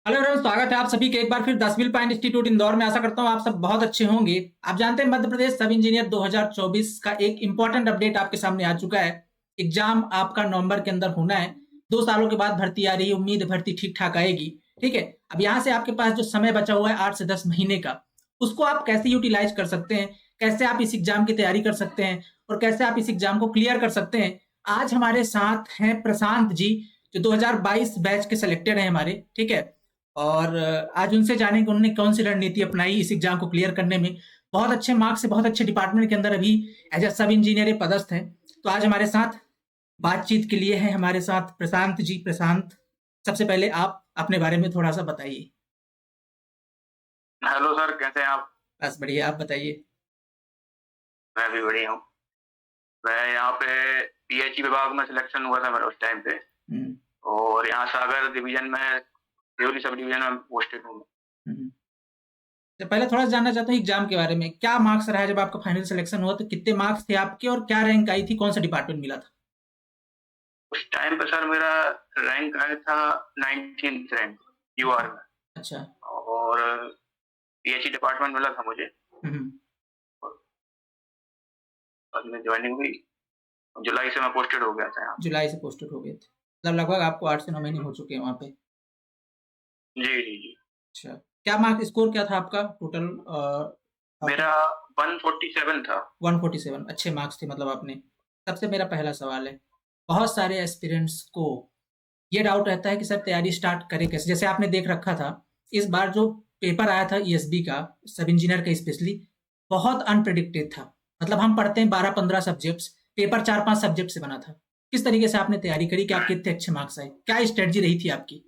Hello everyone, स्वागत है आप सभी के एक बार फिर the civil point institute Indore में। आशा करता हूँ आप सब बहुत अच्छे होंगे। आप जानते हैं मध्य प्रदेश सब इंजीनियर 2024 का एक इंपॉर्टेंट अपडेट आपके सामने आ चुका है। एग्जाम आपका नवंबर के अंदर होना है। 2 सालों के बाद भर्ती आ रही है, उम्मीद है भर्ती ठीक ठाक आएगी। ठीक है, अब यहाँ से आपके पास जो समय बचा हुआ है 8 से 10 महीने का, उसको आप कैसे यूटिलाइज कर सकते हैं, कैसे आप इस एग्जाम की तैयारी कर सकते हैं और कैसे आप इस एग्जाम को क्लियर कर सकते हैं। आज हमारे साथ हैं प्रशांत जी, जो 2022 बैच के सिलेक्टेड हैं हमारे। ठीक है, और आज उनसे जानेंगे उन्होंने कौन सी रणनीति अपनाई इस एग्जाम को क्लियर करने में। बहुत अच्छे मार्क्स से बहुत अच्छे डिपार्टमेंट के अंदर अभी एज ए सब इंजीनियर पदस्थ हैं। तो आज हमारे साथ बातचीत के लिए है हमारे साथ प्रशांत जी। प्रशांत, सबसे पहले आप अपने बारे में थोड़ा सा बताइए। हेलो सर, कैसे हैं आप? बस बढ़िया, आप बताइए। मैं भी बढ़िया हूँ। मैं यहाँ पे पीएचई विभाग में सिलेक्शन हुआ था मेरा उस टाइम पे। हम्म, और यहाँ सागर डिवीजन में, देवरी सब डिवीजन में पोस्टेड हूँ। हम्म। तो पहले थोड़ा सा जानना चाहता हूँ एग्जाम के बारे में। क्या मार्क्स रहा जब आपका फाइनल सिलेक्शन हुआ, तो कितने मार्क्स थे आपके और क्या रैंक आई थी, कौन सा डिपार्टमेंट मिला था? उस टाइम पे सर मेरा रैंक आया था 19th रैंक यूआर में। अच्छा। और पीएचई डिपार्टमेंट मिला था मुझे। हम्म। और बाद में ज्वाइनिंग हुई, जुलाई से मैं पोस्टेड हो गया था यहाँ। जुलाई से पोस्टेड हो गए थे, मतलब लगभग आपको 8 से 9 महीने हो चुके हैं वहाँ पे। जी जी जी। अच्छा, क्या मार्क स्कोर क्या था आपका टोटल? मेरा 147 था। 147, अच्छे मार्क्स थे मतलब आपने। सबसे मेरा पहला सवाल है, बहुत सारे एस्पिरेंट्स को ये डाउट रहता है कि सर तैयारी स्टार्ट करें कैसे। जैसे आपने देख रखा था, इस बार जो पेपर आया था ईएसबी का, सब इंजीनियर का स्पेशली, बहुत अनप्रिडिक्टेड था। मतलब हम पढ़ते हैं 12-15 सब्जेक्ट्स, पेपर 4-5 सब्जेक्ट से बना था। किस तरीके से आपने तैयारी करी कि आपके इतने अच्छे मार्क्स आए, क्या स्ट्रेटजी रही थी आपकी?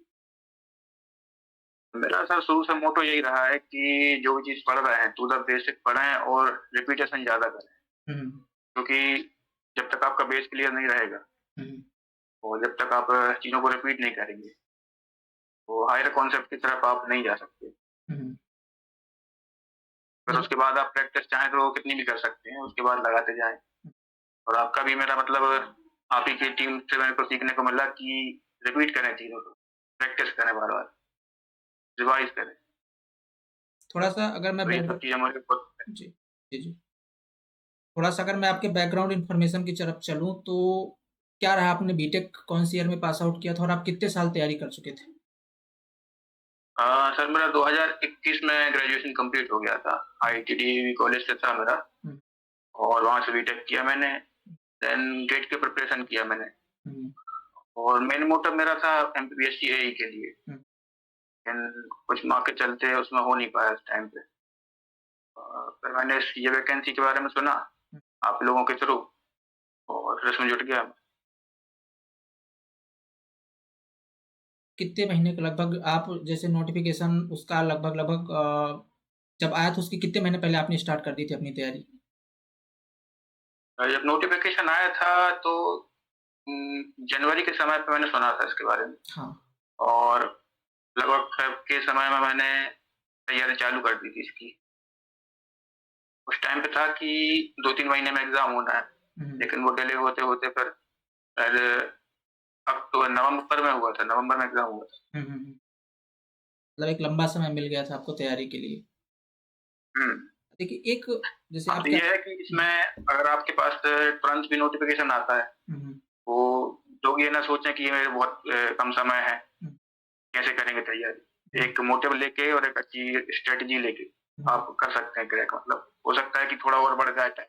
मेरा सर शुरू से मोटो यही रहा है कि जो भी चीज पढ़ रहे हैं टू द बेसिक पढ़ें और रिपीटेशन ज्यादा करें। हम्म, क्योंकि जब तक आपका बेस क्लियर नहीं रहेगा हम्म, और जब तक आप चीजों को रिपीट नहीं करेंगे तो हायर कॉन्सेप्ट की तरफ आप नहीं जा सकते। हम्म। फिर मतलब उसके बाद आप प्रैक्टिस चाहें तो कितनी भी कर सकते हैं, उसके बाद लगाते जाएं। और आपका भी मेरा मतलब, आप ही की टीम से मेरे को सीखने को मिला कि रिपीट करें चीजों को, प्रैक्टिस करें, बार बार रिवाइज करें। थोड़ा सा अगर मैं तो ये सब चीजें मुझे बहुत। जी, जी, जी। थोड़ा सा अगर मैं आपके बैकग्राउंड इन्फॉर्मेशन की तरफ चलूँ तो क्या रहा, आपने बीटेक कौन सी ईयर में पास आउट किया था और आप कितने साल तैयारी कर चुके थे? सर मेरा 2021 में ग्रेजुएशन कंप्लीट हो गया था। आईटीडी कॉलेज से था मेरा। हम्म, और वहां से बीटेक किया मैंने। देन गेट की प्रिपरेशन किया मैंने। हम्म, और मेन मोटिव मेरा था एमपीपीएससी एई के लिए। हम्म। लेकिन कुछ मार्क के चलते उसमें हो नहीं पाया उस टाइम पे। फिर मैंने ये वैकेंसी के बारे में सुना आप लोगों के थ्रू, और फिर इसमें जुट गया। कितने महीने का लगभग आप, जैसे नोटिफिकेशन उसका लगभग लगभग जब आया था उसके कितने महीने पहले आपने स्टार्ट कर दी थी अपनी तैयारी? जब नोटिफिकेशन आया था तो जनवरी के समय पे मैंने सुना था इसके बारे में। हाँ। और लगभग फेब के समय में मैंने तैयारी चालू कर दी थी इसकी। उस टाइम पे था कि 2-3 महीने में एग्जाम होना है। हम्म, लेकिन वो डिले होते होते फिर शायद अक्टूबर नवंबर में हुआ था, नवंबर में एग्जाम हुआ था। हम्म, मतलब एक लंबा समय मिल गया था आपको तैयारी के लिए। हम्म। देखिए, एक जैसे अब आप क्या। ये है कि इसमें अगर आपके पास तुरंत भी नोटिफिकेशन आता है हम्म, तो लोग ये ना सोचें कि ये मेरे बहुत कम समय है, हम्म, कैसे करेंगे तैयारी। हम्म, एक मोटिव लेके और एक अच्छी स्ट्रेटजी लेके हम्म। आप कर सकते हैं क्रैक। मतलब हो सकता है कि थोड़ा और बढ़ जाए टाइम,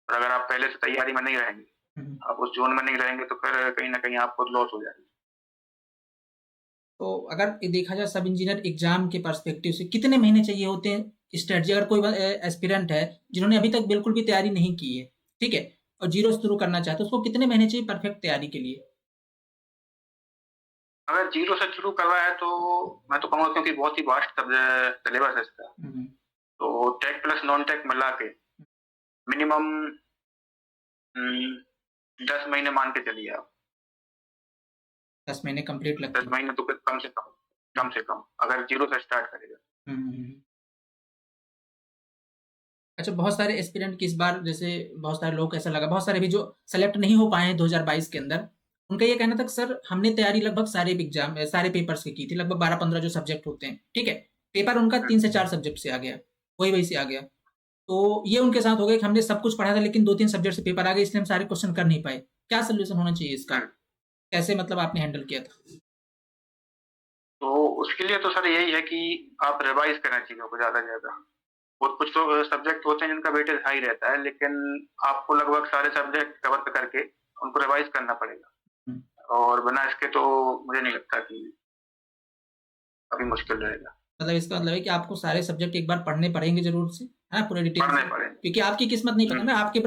और अगर आप पहले से तैयारी में नहीं रहेंगे, हम्म। आप उस जोन में नहीं रहेंगे, तो फिर कहीं ना कहीं आपको लॉस हो जाएगा। तो अगर ये देखा जाए सब इंजीनियर एग्जाम के पर्सपेक्टिव से कितने महीने चाहिए होते हैं स्ट्रेटजी, अगर कोई एस्पिरेंट है जिन्होंने अभी तक बिल्कुल भी तैयारी नहीं की है, ठीक है, और जीरो से शुरू करना चाहते हैं, उसको कितने महीने चाहिए परफेक्ट तैयारी के लिए? अगर जीरो से शुरू कर रहा है तो मैं तो कहूँगा, क्योंकि बहुत ही वास्ट सिलेबस है इसका, हम्म, तो टेक प्लस नॉन टेक मिला के मिनिमम 10 महीने मान के चलिए आप। 10 महीने कंप्लीट लगते दस हैं। महीने तो कम से कम, कम से कम अगर जीरो से स्टार्ट करेगा। हम्म। अच्छा, बहुत सारे एस्पिरेंट की इस बार, जैसे बहुत सारे लोग को ऐसा लगा, बहुत सारे भी जो सेलेक्ट नहीं हो पाए हैं 2022 के अंदर, उनका ये कहना था कि सर हमने तैयारी लगभग सारे पेपर्स की थी, लगभग 12-15 जो सब्जेक्ट होते हैं, ठीक है? पेपर उनका 3 से 4 सब्जेक्ट से आ गया, वही से आ गया। तो ये उनके साथ हो गया कि हमने सब कुछ पढ़ा था लेकिन 2-3 सब्जेक्ट से पेपर आ गए, इसलिए हम सारे क्वेश्चन कर नहीं पाए। क्या सॉल्यूशन होना चाहिए इसका? कैसे मतलब आपने हैंडल किया था? तो उसके लिए तो सर यही है कि आप रिवाइज़ करें चीज़ों को ज़्यादा से ज़्यादा। और कुछ तो सब्जेक्ट होते हैं जिनका वेटेज हाई रहता है, लेकिन आपको लगभग सारे सब्जेक्ट कवर करके उनको रिवाइज़ करना पड़ेगा। हुँ। और बिना इसके तो मुझे नहीं लगता कि काफ़ी मुश्किल रहेगा। मतलब इसका मतलब है कि आपको सारे सब्जेक्ट एक बार पढ़ने पड़ेंगे ज़रूर से, है ना? पूरे डिटेल पढ़ने से। पड़ेंगे। क्योंकि आपकी किस्मत नहीं पता हुँ। ना आपके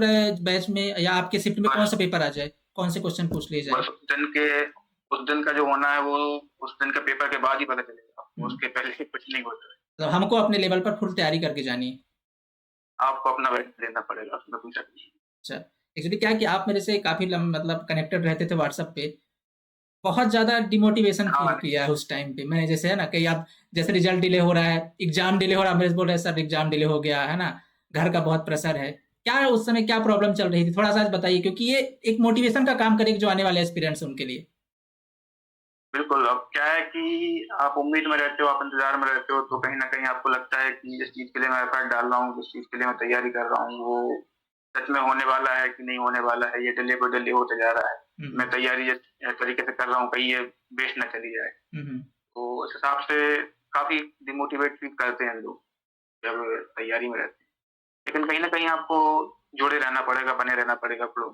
बैच में या आपके शिफ्ट में बस कौन-सा पेपर आ जाए, कौन से क्वेश्चन पूछ लिए जाएँ। बस उस दिन का जो होना है वो उस दिन के पेपर के बाद ही पता चलेगा आपको, हुँ। उसके पहले कुछ नहीं होता है। मतलब हमको अपने लेवल पर फुल तैयारी करके जानी है। आपको अपना बेस्ट देना पड़ेगा, उसमें कोई शक नहीं है। अच्छा, एक्चुअली क्या है कि आप मेरे से काफ़ी मतलब कनेक्टेड रहते थे व्हाट्सएप पे। बहुत ज़्यादा डिमोटिवेशन फ़ील हाँ, किया है उस टाइम पे। मैंने जैसे है ना कहीं आप जैसे रिज़ल्ट डिले हो रहा है, एग्ज़ाम डिले हो रहा है, मेरे से बोल रहे हैं सर एग्ज़ाम डिले हो गया, है ना? घर का बहुत प्रेशर है। क्या उस समय क्या प्रॉब्लम चल रही थी? थोड़ा-सा आज बताइए क्योंकि ये एक मोटिवेशन का काम करेगी जो आने वाले एस्पिरेंट्स हैं उनके लिए। बिल्कुल, अब क्या है कि आप उम्मीद में रहते हो, आप इंतज़ार में रहते हो, तो कहीं न कहीं आपको लगता है कि जिस चीज़ के लिए मैं एफर्ट डाल रहा हूँ, जिस चीज़ के लिए मैं तैयारी कर रहा हूँ, वो सच में होने वाला है कि नहीं होने वाला है, ये डिले पे डिले होते जा रहा है। हुँ, मैं हुँ। तैयारी जिस तरीके से कर रहा हूँ, कहीं ये वेस्ट ना चली जाए। हुँ, हुँ। तो उस हिसाब से काफ़ी डिमोटिवेट फील करते हैं लोग, जब तैयारी में रहते हैं। लेकिन कहीं न कहीं आपको जुड़े रहना पड़ेगा, बने रहना पड़ेगा फ्लो।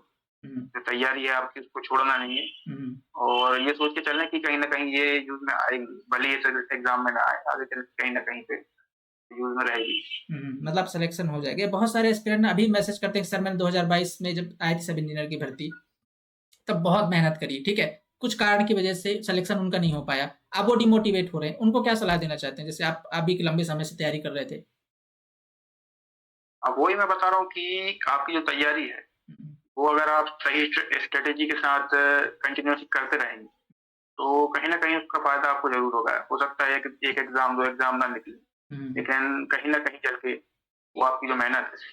हुँ, जो तैयारी है आपकी उसको छोड़ना नहीं है हुँ। और ये सोच के चलें कि कहीं न कहीं ये यूज़ में आएगी, भले ही इस एग्ज़ाम में ना आए, आगे चल के कहीं न कहीं पे यूज़ में रहेगी। हुँ, मतलब सिलेक्शन हो जाएगा। बहुत सारे एस्पिरेंट अभी मैसेज करते हैं कि सर मैंने 2022 में जब आई थी सब इंजीनियर की भर्ती, तब बहुत मेहनत करी, ठीक है? कुछ कारण की वजह से सिलेक्शन उनका नहीं हो पाया। अब वो डिमोटिवेट हो रहे हैं। उनको क्या सलाह देना चाहते हैं? जैसे आप भी लंबे समय से तैयारी कर रहे थे। अब वही मैं बता रहा हूँ कि आपकी जो तैयारी है, हुँ, वो अगर आप सही स्ट्रैटेजी के साथ कंटिन्यूअसली करते रहेंगे, तो कहीं न कहीं उसका फ़ायदा आपको ज़रूर होगा। हो सकता है एक 1 एग्ज़ाम, 2 एग्ज़ाम ना निकले, हुँ। लेकिन कहीं न कहीं चल के वो आपकी जो मेहनत है,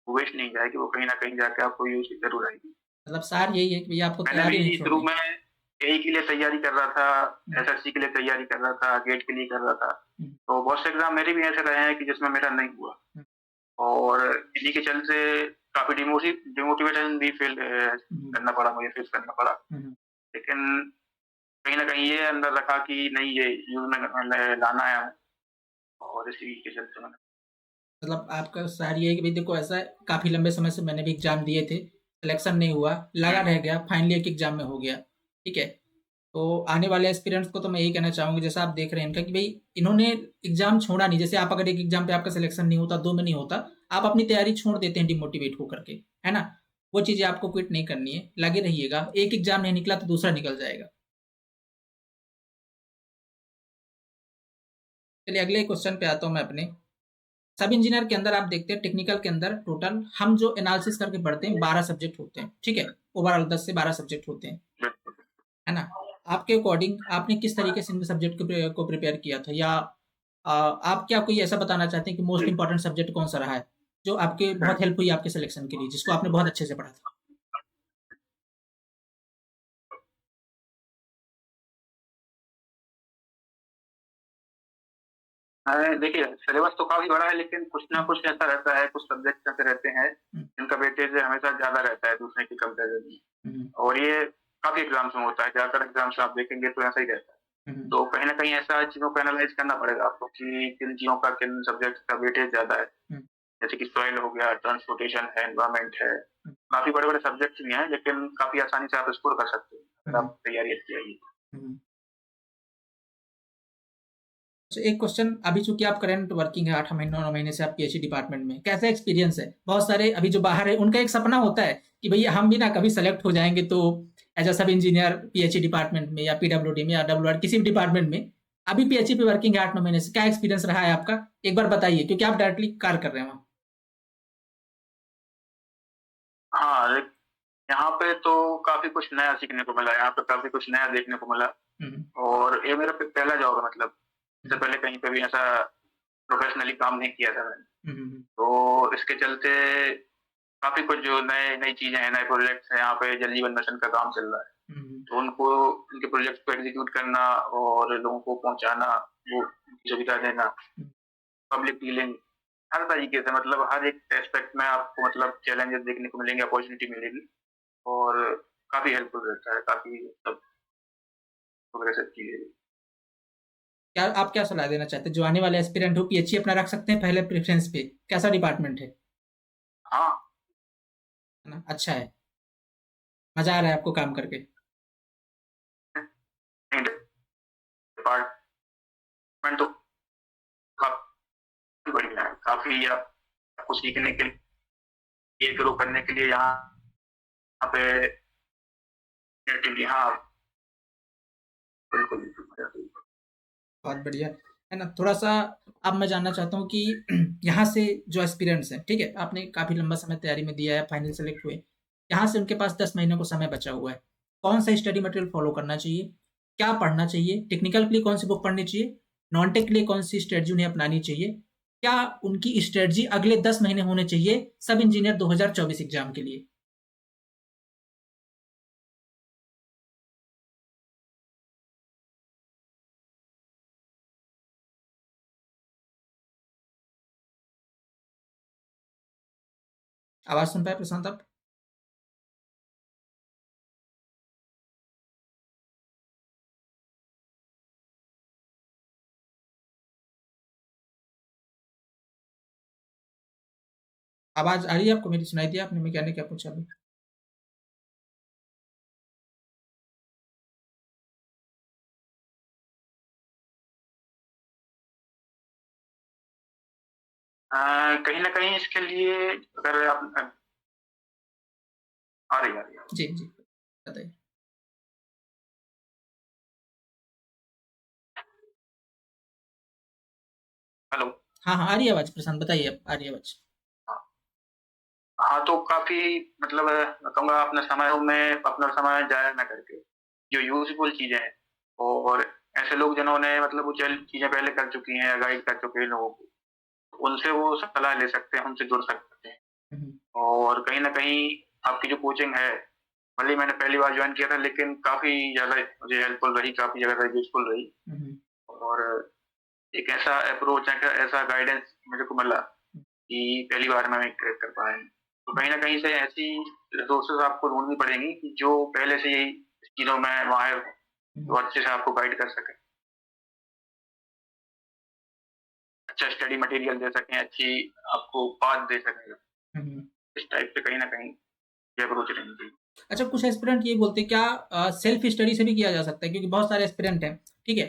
वो वेस्ट नहीं जाएगी, वो कहीं न कहीं जाके आपको यूज़ ज़रूर आएगी। मतलब सार यही है कि भैया आपको मैंने तैयारी नहीं भी शुरू छोड़नी। में जेईई के लिए तैयारी कर रहा था, हुँ, एसएससी के लिए तैयारी कर रहा था, गेट के लिए कर रहा था। हुँ, तो बहुत से एग्ज़ाम मेरे भी ऐसे रहे हैं कि जिसमें मेरा नहीं हुआ हुँ, और इन्हीं के चलते काफ़ी डिमोटिवेशन भी हुँ, करना पड़ा मुझे फेस करना पड़ा। हुँ। लेकिन कहीं न कहीं ये अंदर रखा कि नहीं ये यूज़ में लाना है हमें और इसी के चलते मैंने मतलब आपका सार ये है कि भई देखो ऐसा है, काफ़ी लंबे समय से मैंने भी एग्ज़ाम दिए थे, सिलेक्शन नहीं हुआ, लगा हुँ, रह गया, फाइनली एक एग्ज़ाम में हो गया, ठीक है? तो आने वाले एस्पिरेंट्स को तो मैं यही कहना चाहूँगा जैसा आप देख रहे हैं इनका कि भई इन्होंने एग्ज़ाम छोड़ा नहीं, जैसे आप अगर एक एग्ज़ाम पे आपका सिलेक्शन नहीं होता, 2 में नहीं होता, आप अपनी तैयारी छोड़ देते हैं डिमोटिवेट होकर के, है ना? वो चीज़ें आपको क्विट नहीं करनी है, लगे रहिएगा, एक एग्ज़ाम नहीं निकला तो दूसरा निकल जाएगा। चलिए अगले क्वेश्चन पे आता हूँ मैं अपने। सब इंजीनियर के अंदर आप देखते हैं टेक्निकल के अंदर टोटल हम जो एनालिसिस करके पढ़ते हैं 12 सब्जेक्ट होते हैं, ठीक है? ओवरऑल 10 से 12 सब्जेक्ट होते हैं, बिल्कुल। है ना? आपके अकॉर्डिंग आपने किस तरीके से इन सब्जेक्ट को प्रिपेयर किया था या आप क्या कोई ऐसा बताना चाहते हैं कि मोस्ट इम्पोर्टेंट सब्जेक्ट कौन-सा रहा है, जो आपके हुँ। बहुत हेल्प हुई आपके सिलेक्शन के लिए, जिसको आपने बहुत अच्छे से पढ़ा था? देखिए सिलेबस तो काफ़ी बड़ा है लेकिन कुछ ना हुँ, कुछ ऐसा रहता है, कुछ सब्जेक्ट ऐसे रहते हैं, हुँ, जिनका वेटेज हमेशा ज़्यादा रहता है दूसरे के कंपैरिज़न में हुँ, और ये काफ़ी एग्ज़ाम्स में होता है, ज़्यादातर एग्ज़ाम्स आप देखेंगे तो ऐसा ही रहता है। हुँ, हुँ, तो कहीं न कहीं ऐसा चीज़ों को एनालाइज़ करना पड़ेगा आपको कि किन चीज़ों का, किन सब्जेक्ट्स का वेटेज ज़्यादा है। हुँ, जैसे कि सॉइल हो गया, ट्रांसपोर्टेशन है, एनवायरनमेंट है। हुँ, काफ़ी बड़े-बड़े सब्जेक्ट्स भी हैं लेकिन काफ़ी आसानी से आप स्कोर कर सकते हैं, अगर हुँ, आप तैयारी अच्छी रहेगी। हुँ। तो एक क्वेश्चन अभी चूँकि आप करंट वर्किंग है 8 महीने 9 महीने से आप पीएचडी डिपार्टमेंट में, कैसा एक्सपीरियंस है? बहुत सारे अभी जो बाहर है उनका एक सपना होता है कि भैया हम भी ना कभी सेलेक्ट हो जाएँगे तो एज़ अ सब इंजीनियर पीएचडी डिपार्टमेंट में या पीडब्ल्यूडी में या डब्ल्यूआर किसी भी डिपार्टमेंट में। अभी पीएचडी पे वर्किंग है 8-9 महीने से, क्या एक्सपीरियंस रहा है आपका? एक बार बताइए क्योंकि आप डायरेक्टली कार्य कर रहे हैं वहाँ। हाँ, यहाँ पे तो काफ़ी कुछ नया सीखने को मिला, यहाँ पे काफ़ी कुछ नया देखने को मिला हुँ, हुँ, और ये मेरा पहला जॉब है मतलब, इससे हुँ, पहले कहीं पे भी ऐसा प्रोफ़ेशनली काम नहीं किया था मैंने। हुँ, हुँ, तो इसके चलते काफ़ी कुछ जो नई चीज़ें हैं, नए प्रोजेक्ट्स हैं, यहाँ पे जल जीवन मिशन का काम चल रहा है। तो उनको उनके प्रोजेक्ट को एग्जीक्यूट करना और लोगों को पहुंचाना, वो उनकी सुविधा देना, पब्लिक डीलिंग, हर तरीके से मतलब हर एक एस्पेक्ट में आपको मतलब चैलेंजेस देखने को मिलेंगे, अपॉर्चुनिटी मिलेगी और काफ़ी हेल्पफुल रहता है, काफ़ी मतलब प्रोग्रेसिव चीज़ है। क्या आप क्या सलाह देना चाहते हैं? जो आने वाले एस्पिरेंट हो पीएचई अपना रख सकते हैं पहले प्रेफ़रेंस पे? कैसा डिपार्टमेंट है? हाँ, है ना? अच्छा है। मज़ा आ रहा है आपको काम करके? डिपार्टमेंट तो काफ़ी बढ़िया है, काफ़ी आपको सीखने के लिए, ग्रो करने के लिए यहाँ पे हाँ, बिल्कुल, बिल्कुल। बहुत बढ़िया, है ना? थोड़ा-सा अब मैं जानना चाहता हूँ कि यहाँ से जो एस्पिरेंट्स हैं, ठीक है? आपने काफ़ी लंबा समय तैयारी में दिया है, फाइनल सेलेक्ट हुए। यहाँ से उनके पास 10 महीने को समय बचा हुआ है। कौन-सा स्टडी मटेरियल फ़ॉलो करना चाहिए? क्या पढ़ना चाहिए? टेक्निकल के लिए कौन-सी बुक पढ़नी चाहिए? नॉन-टेक के लिए कौन-सी स्ट्रैटेजी उन्हें अपनानी चाहिए? क्या उनकी स्ट्रैटेजी अगले 10 महीने होने चाहिए सब इंजीनियर 2024 एग्ज़ाम के लिए? आवाज़ सुन पाए प्रशांत आप? आवाज़ आ रही है आपको मेरी? सुनाई दिया आपने मैं क्या पूछा अभी? कहीं न कहीं इसके लिए अगर आप आ रही है। जी, जी। बताइए। हेलो। हाँ, हाँ, आ रही है आवाज़ प्रशांत बताइए अब, आ रही है आवाज़। हाँ, हाँ, तो काफ़ी मतलब मैं कहूँगा अपना समय ज़ाया ना करके, जो यूज़फुल चीज़ें हैं और ऐसे लोग जिन्होंने मतलब वो चीज़ें पहले कर चुकी हैं या गाइड कर चुके हैं लोगों को, उनसे वो सलाह ले सकते हैं, उनसे जुड़ सकते हैं हुँ, हुँ। और कहीं न कहीं आपकी जो कोचिंग है, भले ही मैंने पहली बार जॉइन किया था लेकिन काफ़ी ज़्यादा मुझे हेल्पफुल रही, काफ़ी ज़्यादा यूज़फुल रही हुँ, हुँ। और एक ऐसा अप्रोच है, ऐसा गाइडेंस मेरे को मिला कि पहली बार में मैं क्रैक कर पाया। तो कहीं न कहीं से ऐसी रिसोर्सेज़ आपको ढूँढनी पड़ेंगी कि जो पहले से ही चीज़ों में माहिर हों, हुँ, वो अच्छे से आपको गाइड कर सकें। अच्छा स्टडी मटेरियल दे सकें, अच्छी आपको पाथ दे सकें। हुँ, हुँ। इस टाइप से कहीं न कहीं ये अप्रोच रहनी चाहिए। अच्छा कुछ एस्पिरेंट ये बोलते हैं क्या सेल्फ स्टडी से भी किया जा सकता है? क्योंकि बहुत सारे एस्पिरेंट हैं, ठीक है?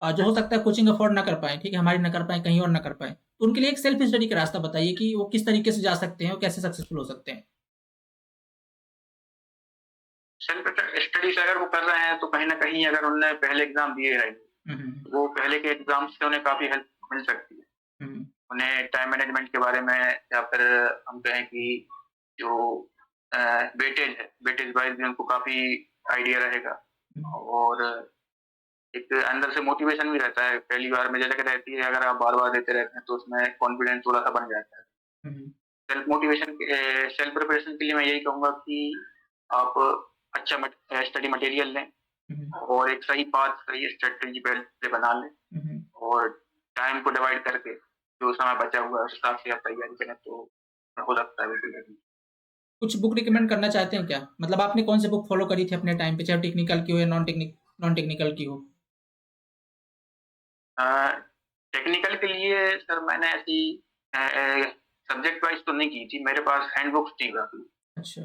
जो हो सकता है कोचिंग अफोर्ड ना कर पाएँ, ठीक है? हमारी ना कर पाएँ, कहीं और ना कर पाएँ। तो उनके लिए एक सेल्फ स्टडी का रास्ता बताइए कि वो किस तरीके से जा सकते हैं और कैसे सक्सेसफुल हो सकते हैं? सेल्फ स्टडी से अगर वो कर रहे हैं तो कहीं न कहीं अगर उन्होंने पहले एग्ज़ाम दिए हैं, हुँ, हुँ, वो पहले के एग्ज़ाम से उन्हें काफ़ी हेल्प मिल सकती है। हुँ, हुँ, उन्हें टाइम मैनेजमेंट के बारे में या फिर हम कहें कि जो वेटेज वाइज़ भी उनको काफ़ी आइडिया रहेगा हुँ, और एक अंदर से मोटिवेशन भी रहता है। पहली बार में झिझक रहती है, अगर आप बार-बार देते रहते हैं तो उसमें कॉन्फिडेंस थोड़ा-सा बन जाता है। हुँ, हुँ, सेल्फ प्रिपरेशन के लिए मैं यही कहूँगा कि आप अच्छा स्टडी मटेरियल लें हुँ, हुँ, और एक सही पाथ, सही स्ट्रैटेजी पहले बना लें हुँ, हुँ। और टाइम को डिवाइड करके जो समय बचा हुआ है उस हिसाब से आप तैयारी करें तो हो सकता है बिल्कुल। कुछ बुक रिकमेंड करना चाहते हैं क्या? मतलब आपने कौन सी बुक फ़ॉलो करी थी अपने टाइम पे, चाहे टेक्निकल की हो या नॉन टेक्निकल की हो? अ, टेक्निकल के लिए सर मैंने ऐसी सब्जेक्ट वाइज़ तो नहीं की थी, मेरे पास हैंडबुक्स थी काफ़ी। अच्छा।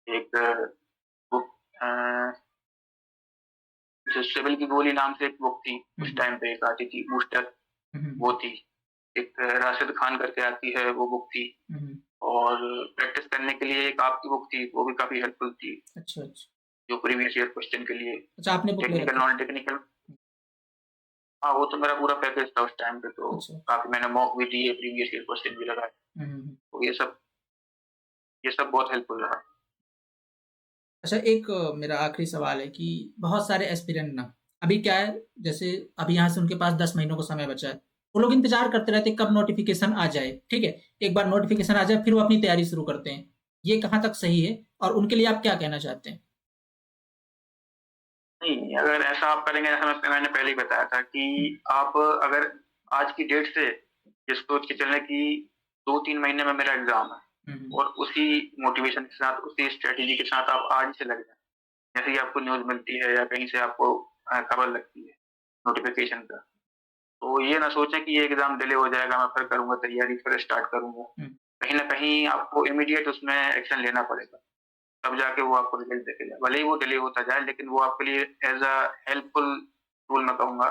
एक बुक अ, जो सिविल की गोली नाम से एक बुक थी, हुँ, उस हुँ, टाइम पे एक आती थी, बूस्टर, हुँ, हुँ, वो थी। एक राशिद खान करके आती है, वो बुक थी हुँ, हुँ। और प्रैक्टिस करने के लिए एक आपकी बुक थी, वो भी काफ़ी हेल्पफुल थी, अच्छा, अच्छा। जो प्रीवियस ईयर क्वेश्चन के लिए अच्छा आपने बुक ले टेक्निकल, रखी नॉन टेक्निकल। हाँ, वो तो मेरा पूरा पैकेज था उस टाइम पे तो अच्छा, अच्छा। काफ़ी मैंने मॉक भी दिए, प्रीवियस ईयर क्वेश्चन भी लगाए, हुँ, हुँ, हुँ। तो ये सब बहुत हेल्पफुल रहा। अच्छा एक मेरा आखिरी सवाल है कि बहुत सारे एस्पिरेंट ना अभी क्या है जैसे अभी यहाँ से उनके पास 10 महीनों का समय बचा है। वो लोग इंतज़ार करते रहते हैं कब नोटिफ़िकेशन आ जाए, ठीक है? एक बार नोटिफ़िकेशन आ जाए फिर वो अपनी तैयारी शुरू करते हैं। ये कहाँ तक सही है और उनके लिए आप क्या कहना चाहते हैं? नहीं, अगर ऐसा आप करेंगे, जैसा मैंने पहले ही बताया था कि आप अगर आज की डेट से ये सोच के चलें कि 2-3 महीने में मेरा एग्ज़ाम है और उसी मोटिवेशन के साथ, उसी स्ट्रैटेजी के साथ आप आज से लग जाएँ। जैसे ही आपको न्यूज़ मिलती है या कहीं से आपको खबर लगती है नोटिफ़िकेशन का, तो ये ना सोचें कि ये एग्ज़ाम डिले हो जाएगा, मैं फिर करूँगा तैयारी, फिर स्टार्ट करूँगा। कहीं न कहीं आपको इमीडिएट उसमें एक्शन लेना पड़ेगा, तब जाके वो आपको रिज़ल्ट दिखेगा। भले ही वो डिले होता जाए, लेकिन वो आपके लिए एज़ अ हेल्पफुल टूल मैं कहूँगा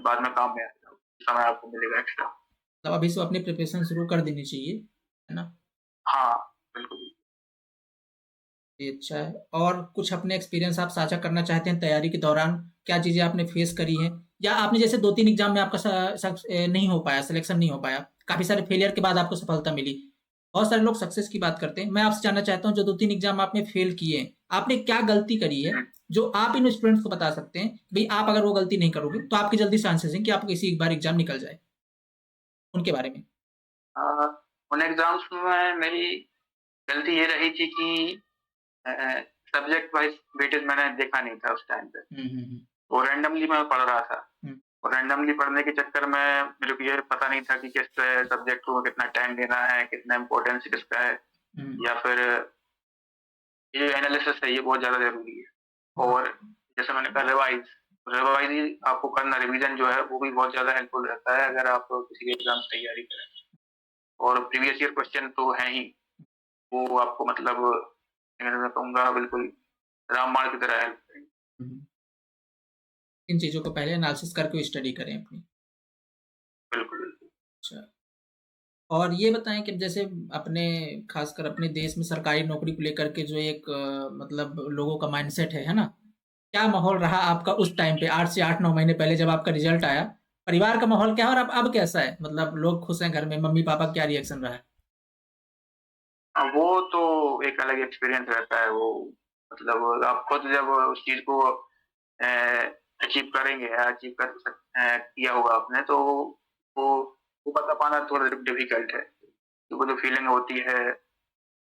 बाद में काम में आएगा। समय आपको मिलेगा एक्स्ट्रा। मतलब अभी से अपनी प्रिपरेशन शुरू कर देनी चाहिए, है ना? हाँ, बिल्कुल। ये अच्छा है। और कुछ अपने एक्सपीरियंस आप साझा करना चाहते हैं तैयारी के दौरान? क्या चीज़ें आपने फेस करी हैं? या आपने जैसे 2-3 एग्ज़ाम में आपका नहीं हो पाया, सिलेक्शन नहीं हो पाया, काफ़ी सारे फेलियर के बाद आपको सफलता मिली। बहुत सारे लोग सक्सेस की बात करते हैं। मैं आपसे जानना चाहता हूँ जो 2-3 एग्ज़ाम आपने फेल किए हैं, आपने क्या गलती करी है, हुँ। जो आप इन स्टूडेंट्स को बता सकते हैं, भई आप अगर वो गलती नहीं करोगे, तो आपके जल्दी चांसेस हैं कि आपको किसी एक बार एग्ज़ाम निकल जाए? उनके बारे में? अ, उन एग्ज़ाम्स में मेरी गलती ये रही थी कि अ, सब्जेक्ट वाइज़ वेटेज मैंने देखा नहीं था उस टाइम पे। हुँ, हुँ, हुँ। वो रैंडमली मैं पढ़ रहा था हुँ, और रैंडमली पढ़ने के चक्कर में मेरे को ये पता नहीं था कि किस सब्जेक्ट को कितना टाइम देना है, कितना इम्पोर्टेंस किसका है, हुँ, या फिर ये एनालिसिस है, ये बहुत ज़्यादा ज़रूरी है। और जैसे मैंने कहा रिवाइज़, रिवाइज़ ही आपको करना, रिवीजन जो है वो भी बहुत ज़्यादा हेल्पफुल रहता है अगर आप किसी भी एग्ज़ाम की तैयारी करें। और प्रीवियस ईयर क्वेश्चन तो हैं ही, वो आपको मतलब मैं कहूँगा बिल्कुल रामबाण की तरह हेल्प करेंगे। हुँ। इन चीज़ों को पहले एनालिसिस करके स्टडी करें अपनी। बिल्कुल, बिल्कुल। अच्छा। और ये बताएँ कि जैसे अपने ख़ासकर अपने देश में सरकारी नौकरी को लेकर के जो एक मतलब लोगों का माइंडसेट है ना? क्या माहौल रहा आपका उस टाइम पे 8 से 8-9 महीने पहले जब आपका रिज़ल्ट आया? परिवार का माहौल क्या है और अब कैसा है? मतलब लोग खुश हैं घर में, मम्मी-पापा का क्या रिएक्शन रहा है? वो तो एक अलग एक्सपीरियंस रहता है वो, मतलब आप खुद जब उस चीज़ को अ, अचीव करेंगे या अचीव किया होगा आपने, तो वो वो बता पाना थोड़ा डिफ़िकल्ट है। तो वो जो फीलिंग होती है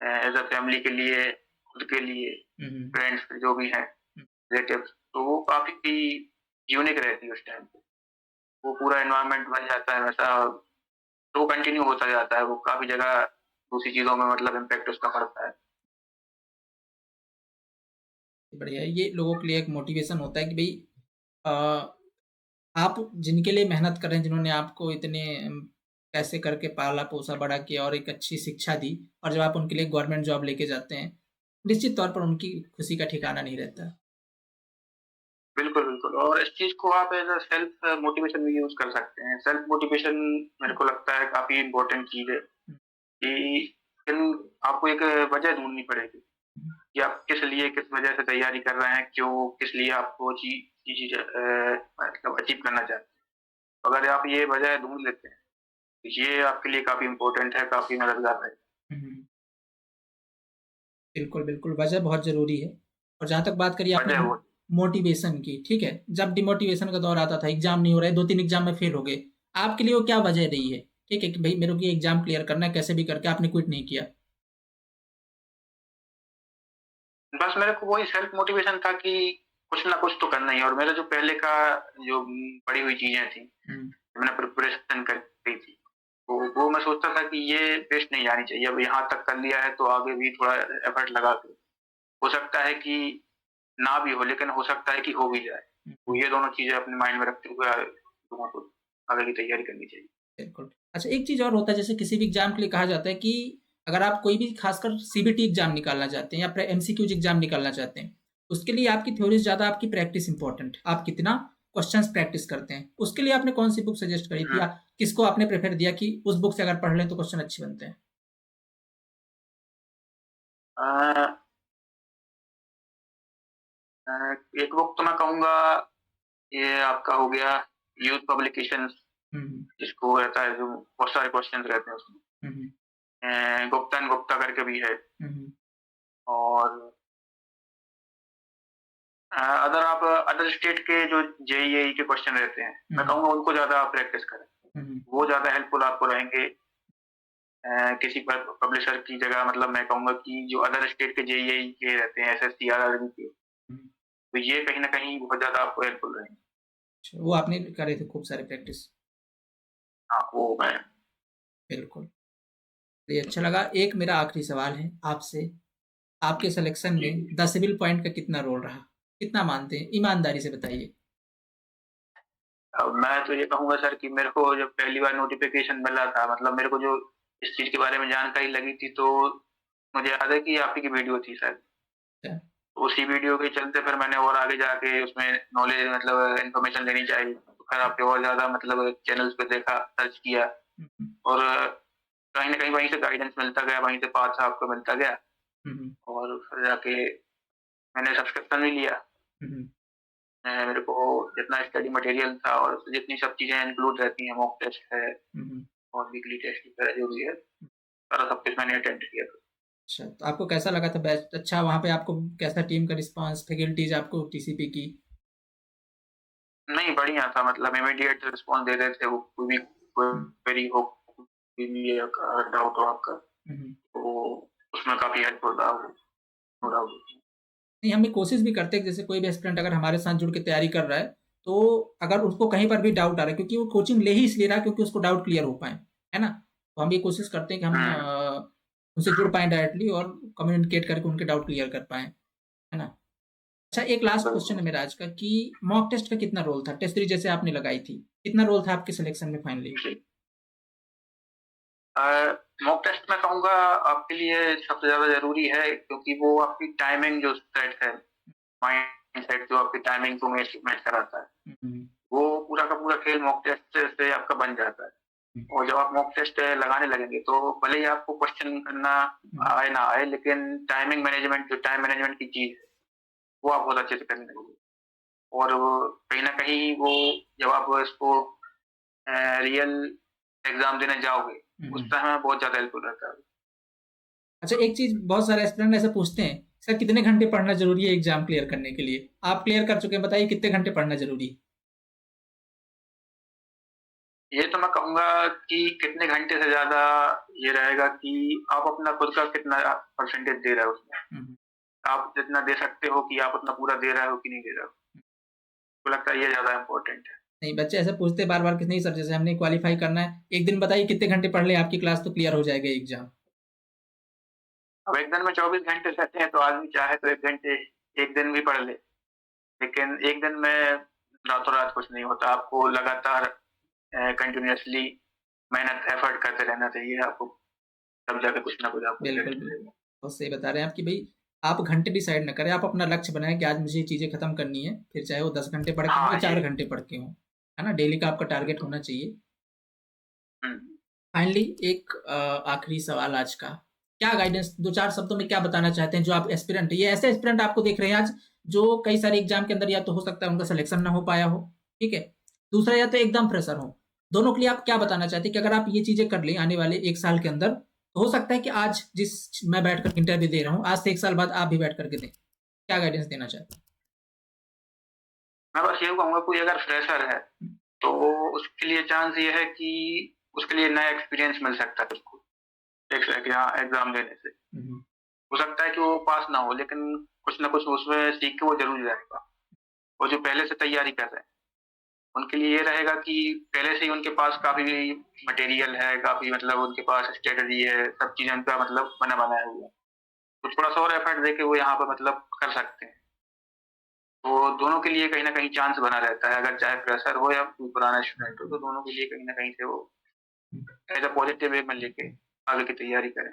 एज़ अ फैमिली के लिए, खुद के लिए, हुँ, हुँ। फ्रेंड्स जो भी हैं, हुँ, रिलेटिव्स, तो वो काफ़ी यूनिक रहती है उस टाइम पे। वो पूरा एनवायरनमेंट बन जाता है वैसा, तो कंटिन्यू होता जाता है, वो काफ़ी जगह दूसरी चीज़ों में मतलब इम्पैक्ट उसका पड़ता है। बढ़िया है। ये लोगों के लिए एक मोटिवेशन होता है कि भई अ, आप जिनके लिए मेहनत कर रहे हैं, जिन्होंने आपको इतने पैसे करके पाला-पोसा, बड़ा किया और एक अच्छी शिक्षा दी और जब आप उनके लिए गवर्नमेंट जॉब लेके जाते हैं, निश्चित तौर पर उनकी खुशी का ठिकाना नहीं रहता। बिल्कुल, बिल्कुल, और इस चीज़ को आप एज़ अ सेल्फ मोटिवेशन भी यूज़ कर सकते हैं। सेल्फ मोटिवेशन मेरे को लगता है काफ़ी इम्पोर्टेंट चीज़ है हुँ, कि इन आपको एक वजह ढूँढनी पड़ेगी हुँ, कि आप किस लिए, किस वजह से तैयारी कर रहे हैं, क्यों, किस लिए आप वो चीज़ मतलब अचीव करना चाहते हैं। अगर आप ये वजह ढूँढ लेते हैं, तो ये आपके लिए काफ़ी इम्पोर्टेंट है, काफ़ी मददगार है। हुँ, हुँ। बिल्कुल, बिल्कुल, वजह बहुत ज़रूरी है और जहाँ तक बात करी आपने वजह वो मोटिवेशन की, ठीक है? जब डिमोटिवेशन का दौर आता था, एग्ज़ाम नहीं हो रहा है, 2-3 एग्ज़ाम में फेल हो गए, आपके लिए वो क्या वजह रही है? ठीक है कि भई मेरे को ये एग्ज़ाम क्लियर करना है, कैसे भी करके आपने क्विट नहीं किया। बस मेरे को वही सेल्फ मोटिवेशन था कि कुछ ना कुछ तो करना ही है, और मेरा जो पहले का जो पड़ी हुई चीज़ें थी, हुँ, मैंने प्रिपरेशन करी थी, तो वो मैं सोचता था कि ये वेस्ट नहीं जानी चाहिए। अब यहाँ तक कर लिया है तो आगे भी थोड़ा एफर्ट लगा के, हो सकता है कि ना भी हो, लेकिन हो सकता है कि हो भी जाए। हुँ, तो हुँ। ये दोनों चीज़ें अपने माइंड में रखते हुए लोगों को आगे की तैयारी करनी चाहिए। बिल्कुल। अच्छा एक चीज़ और होता है जैसे किसी भी एग्ज़ाम के लिए कहा जाता है कि अगर आप कोई भी खासकर सीबीटी एग्ज़ाम निकालना चाहते हैं या फिर एमसीक्यूज़ एग्ज़ाम निकालना चाहते हैं, उसके लिए आपकी थ्योरी से ज़्यादा आपकी प्रैक्टिस इम्पोर्टेंट है। आप कितना क्वेश्चन्स प्रैक्टिस करते हैं। उसके लिए आपने कौन-सी बुक सजेस्ट करी थी हुँ। या किसको आपने प्रेफ़र दिया कि उस बुक से अगर पढ़ लें तो क्वेश्चन अच्छे बनते हैं? अ अ, एक बुक तो मैं कहूँगा ये आपका हो गया यूथ पब्लिकेशंस, हुँ, हुँ। जिसको रहता है जो बहुत सारे क्वेश्चंस रहते हैं उसमें। हुँ, हुँ। गुप्ता एंड गुप्ता करके भी है। हुँ, हुँ। और अगर आप अदर स्टेट के जो जेईई के क्वेश्चन रहते हैं, हुँ, मैं हुँ। कहूँगा उनको ज़्यादा आप प्रैक्टिस करें। हुँ, हुँ। वो ज़्यादा हेल्पफुल आपको रहेंगे किसी पब्लिशर की जगह, मतलब मैं कहूँगा कि जो अदर स्टेट के जेईई के रहते हैं, एसएससी, आरआरबी के, हुँ। तो ये कहीं न कहीं बहुत ज़्यादा आपको हेल्पफुल रहेंगे। अच्छा, वो आपने करे थे खूब सारे प्रैक्टिस। हाँ, वो मैं बिल्कुल। तो ये अच्छा लगा। एक मेरा आखिरी सवाल है आपसे, आपके सिलेक्शन जी, में जी। 10 सिविल पॉइंट का कितना रोल रहा? कितना मानते हैं? ईमानदारी से बताइए। मैं तो ये कहूँगा सर कि मेरे को जब पहली बार नोटिफ़िकेशन मिला था, मतलब मेरे को जो इस चीज़ के बारे में जानकारी लगी थी, तो मुझे याद है कि आप ही की वीडियो थी शायद। अच्छा। उसी वीडियो के चलते फिर मैंने और आगे जाके उसमें नॉलेज मतलब इन्फॉर्मेशन लेनी चाहिए। तो फिर आपके और ज़्यादा मतलब चैनल्स पे देखा, सर्च किया हुँ, हुँ। और कहीं न कहीं वहीं से गाइडेंस मिलता गया, वहीं से पाथ आपको मिलता गया हुँ, हुँ। और फिर जाके मैंने सब्सक्रिप्शन भी लिया। हुँ, हुँ। मेरे को जितना स्टडी मटेरियल था और जितनी सब चीज़ें इंक्लूड रहती हैं, मॉक टेस्ट है हुँ, हुँ। और वीकली टेस्ट वगैरह जो भी है, सारा सब कुछ मैंने अटेम्प्ट किया था। अच्छा, तो आपको कैसा लगा था बैच? अच्छा, वहाँ पे आपको कैसा टीम का रिस्पॉन्स, फैकल्टीज़ आपको टीसीपी की? नहीं, बढ़िया था मतलब इमीडिएट रिस्पॉन्स दे रहे थे वो कोई भी हुँ। क्वेरी हो, कोई भी डाउट हो आपका, हुँ, हुँ। तो उसमें काफ़ी हेल्पफुल रहा वो, नो डाउट। नहीं, हम ये कोशिश भी करते हैं कि जैसे कोई भी एस्पिरेंट अगर हमारे साथ जुड़ के तैयारी कर रहा है, तो अगर उसको कहीं पर भी डाउट आ रहा है, क्योंकि वो कोचिंग ले ही इसलिए रहा है क्योंकि उसको डाउट क्लियर हो पाएँ, है ना? तो हम ये कोशिश करते हैं कि हम हुँ, उनसे जुड़ पाएँ डायरेक्टली और कम्युनिकेट करके उनके डाउट क्लियर कर पाएँ, है ना? अच्छा, एक लास्ट क्वेश्चन बिल्कुल। है मेरा आज का कि मॉक टेस्ट का कितना रोल था? टेस्ट सीरीज़ जैसे आपने लगाई थी, कितना रोल था आपके सिलेक्शन में फाइनली? जी। अ, मॉक टेस्ट मैं कहूँगा आपके लिए सबसे ज़्यादा ज़रूरी है क्योंकि वो आपकी टाइमिंग जो सेट है, माइंडसेट जो आपकी टाइमिंग को मैच मैच कराता है, हुँ, हुँ, वो पूरा का पूरा खेल मॉक टेस्ट से आपका बन जाता है। हुँ, और जब आप मॉक टेस्ट लगाने लगेंगे तो भले ही आपको क्वेश्चन करना हुँ। आए ना आए, लेकिन टाइमिंग मैनेजमेंट जो टाइम मैनेजमेंट की चीज़ है, वो आप बहुत अच्छे से करने लगेंगे। और वो कहीं न कहीं वो जब आप इसको रियल एग्ज़ाम देने जाओगे, हुँ, उस हुँ। समय बहुत ज़्यादा हेल्पफुल रहता है। अच्छा, एक चीज़ बहुत सारे एस्पिरेंट ऐसे पूछते हैं, सर कितने घंटे पढ़ना ज़रूरी है एग्ज़ाम क्लियर करने के लिए? आप क्लियर कर चुके हैं, बताइए कितने घंटे पढ़ना ज़रूरी है? ये तो मैं कहूँगा कि कितने घंटे से ज़्यादा ये रहेगा कि आप अपना खुद का कितना परसेंटेज दे रहे हो उसमें। हुँ, हुँ। आप जितना दे सकते हो कि आप उतना पूरा दे रहे हो कि नहीं दे रहे हो। मुझको लगता है ये ज़्यादा इम्पोर्टेंट है। नहीं, बच्चे ऐसे पूछते हैं बार-बार कि नहीं सर जैसे हमने क्वालीफाई करना है, एक दिन बताइए कितने घंटे पढ़ लें आपकी क्लास तो क्लियर हो जाएगा एग्ज़ाम? अब एक दिन में 24 घंटे रहते हैं तो आदमी चाहे तो 1 घंटे 1 दिन भी पढ़ ले। लेकिन एक दिन में रातों-रात कुछ नहीं होता। आपको लगातार कंटीन्यूअसली मेहनत एफर्ट करते रहना चाहिए आपको, तब जाके कुछ ना कुछ आपको बिल्कुल, रिजल्ट बिल्कुल। मिलेगा। बहुत सही बता रहे हैं आप कि भई आप घंटे डिसाइड ना करें, आप अपना लक्ष्य बनाएँ कि आज मुझे ये चीज़ें खत्म करनी है, फिर चाहे वो 10 घंटे पढ़ के हो या हाँ, 4 ये घंटे पढ़ के हों, है ना? डेली का आपका टारगेट बिल्कुल। होना चाहिए। हुँ। फाइनली एक आखिरी सवाल आज का, क्या गाइडेंस 2-4 शब्दों में क्या बताना चाहते हैं जो आप एस्पिरेंट ये ऐसे एस्पिरेंट आपको देख रहे हैं आज, जो कई सारे एग्ज़ाम के अंदर या तो हो सकता है उनका सिलेक्शन ना हो पाया हो, ठीक है? दूसरा या तो एकदम फ्रेशर हो, दोनों के लिए आप क्या बताना चाहते हैं कि अगर आप ये चीज़ें कर लें आने वाले 1 साल के अंदर, तो हो सकता है कि आज जिस मैं बैठ कर इंटरव्यू दे रहा हूँ, आज से 1 साल बाद आप भी बैठ कर के दें। क्या गाइडेंस देना चाहते हैं? मैं बस ये कहूँगा कोई अगर फ्रेशर है, हुँ, तो उसके लिए चांस ये है कि उसके लिए नया एक्सपीरियंस मिल सकता है उसको, एक एग्ज़ाम देने से। हुँ, हुँ, हो सकता है कि वो पास ना हो, लेकिन कुछ ना कुछ उसमें सीख के वो ज़रूर जाएगा। और जो पहले से तैयारी कर रहे हैं, उनके लिए ये रहेगा कि पहले से ही उनके पास काफ़ी मटेरियल है, काफ़ी मतलब उनके पास स्ट्रैटेजी है, सब चीज़ें उनका मतलब बना-बनाया हुआ है। तो थोड़ा-सा और एफर्ट देके वो यहाँ पे मतलब कर सकते हैं। तो दोनों के लिए कहीं न कहीं चांस बना रहता है, अगर चाहे फ्रेशर हो या कोई पुराना स्टूडेंट हो, तो दोनों के लिए कहीं न कहीं से वो हुँ, एज़ अ पॉज़िटिव वे में लेके आगे की तैयारी करें।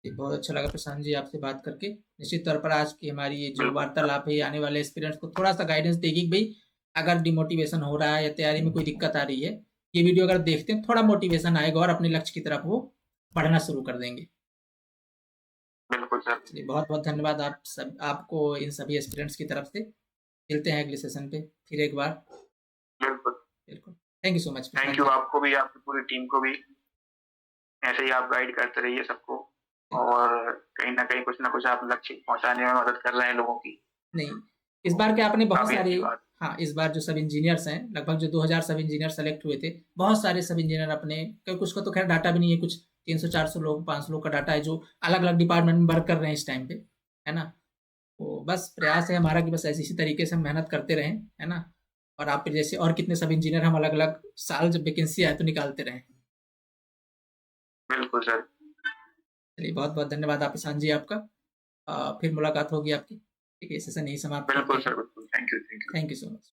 जी, बहुत अच्छा लगा प्रशांत जी आपसे बात करके। निश्चित तौर पर आज की हमारी ये जो बिल्कुल सर, वार्तालाप है, ये आने वाले एस्पिरेंट्स को थोड़ा-सा गाइडेंस देगी कि भई अगर डिमोटिवेशन हो रहा है या तैयारी में कोई दिक्कत आ रही है, ये वीडियो अगर देखते हैं, थोड़ा मोटिवेशन आएगा और अपने लक्ष्य की तरफ वो बढ़ना शुरू कर देंगे। बिल्कुल सर। चलिए बहुत-बहुत धन्यवाद आपको इन सभी एस्पिरेंट्स की तरफ से। मिलते हैं अगले सेशन पे फिर एक बार। बिल्कुल, बिल्कुल। Thank you so much thank Prashant you ji. आपको भी, आपकी पूरी टीम को भी। ऐसे ही आप गाइड करते रहिए सबको जी, और कहीं न कहीं कुछ न कुछ आप लक्ष्य पहुँचाने में मदद कर रहे हैं लोगों की, नहीं, इस तो बार क्या आपने बहुत काफ़ी सारे अच्छी बात। हाँ, इस बार जो सब इंजीनियर्स हैं, लगभग जो 2000 सब इंजीनियर सेलेक्ट हुए थे, बहुत सारे सब इंजीनियर अपने क्योंकि कुछ का तो खैर डाटा भी नहीं है, कुछ 300-400 लोग, 500 लोग का डाटा है, जो अलग-अलग डिपार्टमेंट में वर्क कर रहे हैं इस टाइम पे, है ना? तो बस प्रयास है हमारा कि बस ऐसे इसी तरीके से हम मेहनत करते रहें, है ना? और आप जैसे और कितने सब इंजीनियर हम अलग-अलग साल जब वैकेंसी आए तो निकालते रहें। बिल्कुल सर। चलिए बहुत-बहुत धन्यवाद आप ईशान जी आपका। फिर मुलाकात होगी आपकी। ठीक है, सेशन यहीं समाप्त करते बिल्कुल हैं। सर, बिल्कुल। Thank you, thank you. Thank you so much.